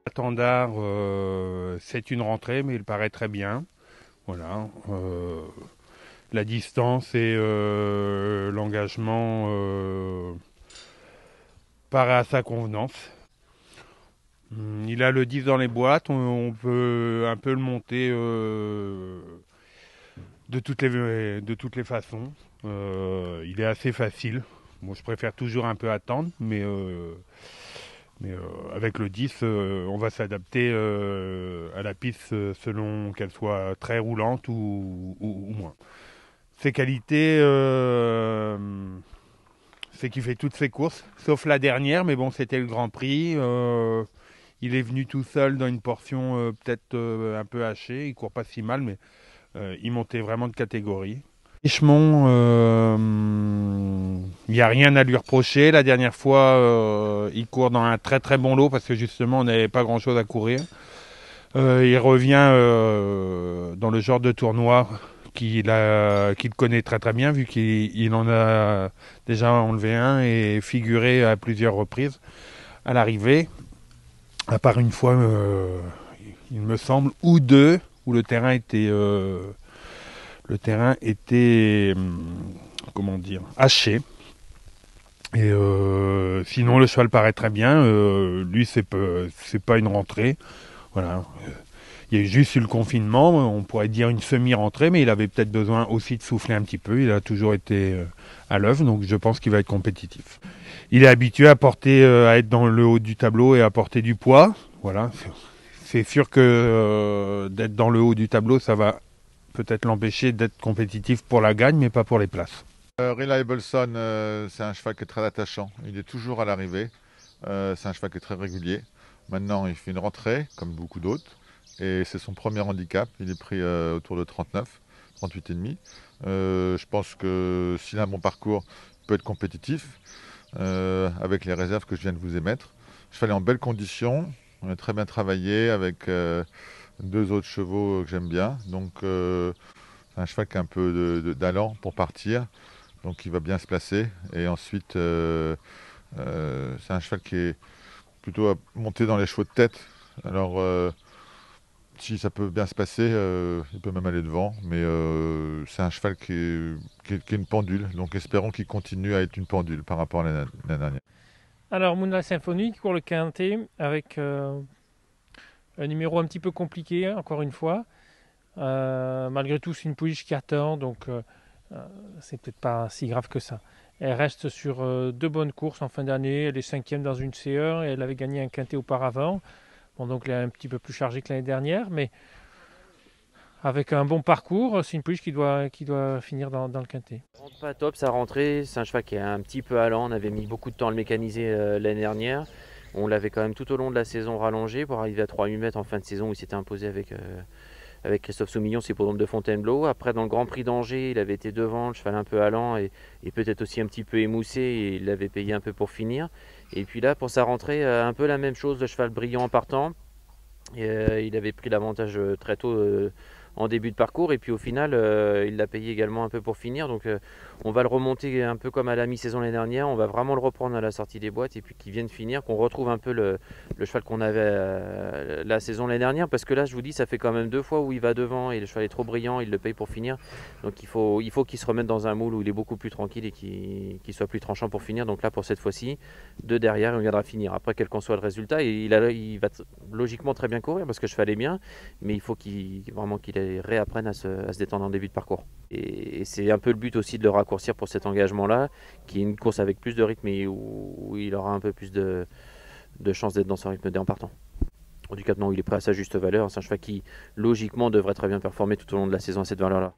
Attendard, c'est une rentrée, mais il paraît très bien. Voilà. La distance et l'engagement paraît à sa convenance. Il a le 10 dans les boîtes, on peut un peu le monter de toutes les façons. Il est assez facile. Moi, je préfère toujours un peu attendre, mais avec le 10, on va s'adapter à la piste selon qu'elle soit très roulante ou moins. Ses qualités, c'est qu'il fait toutes ses courses, sauf la dernière, mais bon, c'était le Grand Prix. Il est venu tout seul dans une portion peut-être un peu hachée. Il court pas si mal, mais il montait vraiment de catégorie. Richemont, il n'y a rien à lui reprocher. La dernière fois, il court dans un très très bon lot parce que justement, on n'avait pas grand-chose à courir. Il revient dans le genre de tournoi qu'il connaît très très bien vu qu'il en a déjà enlevé un et figuré à plusieurs reprises à l'arrivée. À part une fois, il me semble, ou deux, où le terrain était comment dire, haché. Et sinon, le cheval paraît très bien. Lui, c'est pas une rentrée. Voilà. Il y a juste eu le confinement, on pourrait dire une semi-rentrée, mais il avait peut-être besoin aussi de souffler un petit peu. Il a toujours été à l'œuvre, donc je pense qu'il va être compétitif. Il est habitué à être dans le haut du tableau et à porter du poids. Voilà. C'est sûr que d'être dans le haut du tableau, ça va peut-être l'empêcher d'être compétitif pour la gagne, mais pas pour les places. Reliable Son, c'est un cheval qui est très attachant. Il est toujours à l'arrivée. C'est un cheval qui est très régulier. Maintenant, il fait une rentrée, comme beaucoup d'autres. Et c'est son premier handicap. Il est pris autour de 39, 38,5. Je pense que s'il a un bon parcours, il peut être compétitif avec les réserves que je viens de vous émettre. Le cheval est en belle condition. On a très bien travaillé avec deux autres chevaux que j'aime bien. Donc, c'est un cheval qui a un peu d'allant pour partir. Donc il va bien se placer. Et ensuite, c'est un cheval qui est plutôt à monter dans les chevaux de tête. Alors, si ça peut bien se passer, il peut même aller devant. Mais c'est un cheval qui est une pendule. Donc espérons qu'il continue à être une pendule par rapport à l'année dernière. Alors, Moonlight Symphony qui court le quintet avec un numéro un petit peu compliqué, encore une fois. Malgré tout, c'est une pouliche qui attend, donc c'est peut-être pas si grave que ça. Elle reste sur deux bonnes courses en fin d'année. Elle est cinquième dans une C1 et elle avait gagné un quintet auparavant. Bon, donc elle est un petit peu plus chargée que l'année dernière, mais avec un bon parcours, c'est une pouliche qui doit finir dans le quintet. Pas top sa rentrée, c'est un cheval qui est un petit peu allant, on avait mis beaucoup de temps à le mécaniser l'année dernière. On l'avait quand même tout au long de la saison rallongé pour arriver à 3-8 mètres en fin de saison où il s'était imposé avec Christophe Soumillon, c'est hippodrome de Fontainebleau. Après, dans le Grand Prix d'Angers, il avait été devant, le cheval un peu allant et peut-être aussi un petit peu émoussé, et il l'avait payé un peu pour finir. Et puis là, pour sa rentrée, un peu la même chose, le cheval brillant en partant. Et, il avait pris l'avantage très tôt en début de parcours, et puis au final, il l'a payé également un peu pour finir. Donc on va le remonter un peu comme à la mi-saison l'année dernière, on va vraiment le reprendre à la sortie des boîtes, et puis qu'il vienne finir, qu'on retrouve un peu le cheval qu'on avait la saison l'année dernière, parce que là, je vous dis, ça fait quand même 2 fois où il va devant, et le cheval est trop brillant, il le paye pour finir. Donc il faut qu'il se remette dans un moule où il est beaucoup plus tranquille et qu'il soit plus tranchant pour finir. Donc là, pour cette fois-ci, de derrière, il viendra finir. Après, quel qu'en soit le résultat, il va logiquement très bien courir, parce que le cheval est bien, mais il faut vraiment qu'il réapprenne à se détendre en début de parcours. Et c'est un peu le but aussi de le raccourcir pour cet engagement-là, qui est une course avec plus de rythme et où il aura un peu plus de chances d'être dans son rythme en partant. Handicap, non, il est prêt à sa juste valeur. C'est un cheval qui, logiquement, devrait très bien performer tout au long de la saison à cette valeur-là.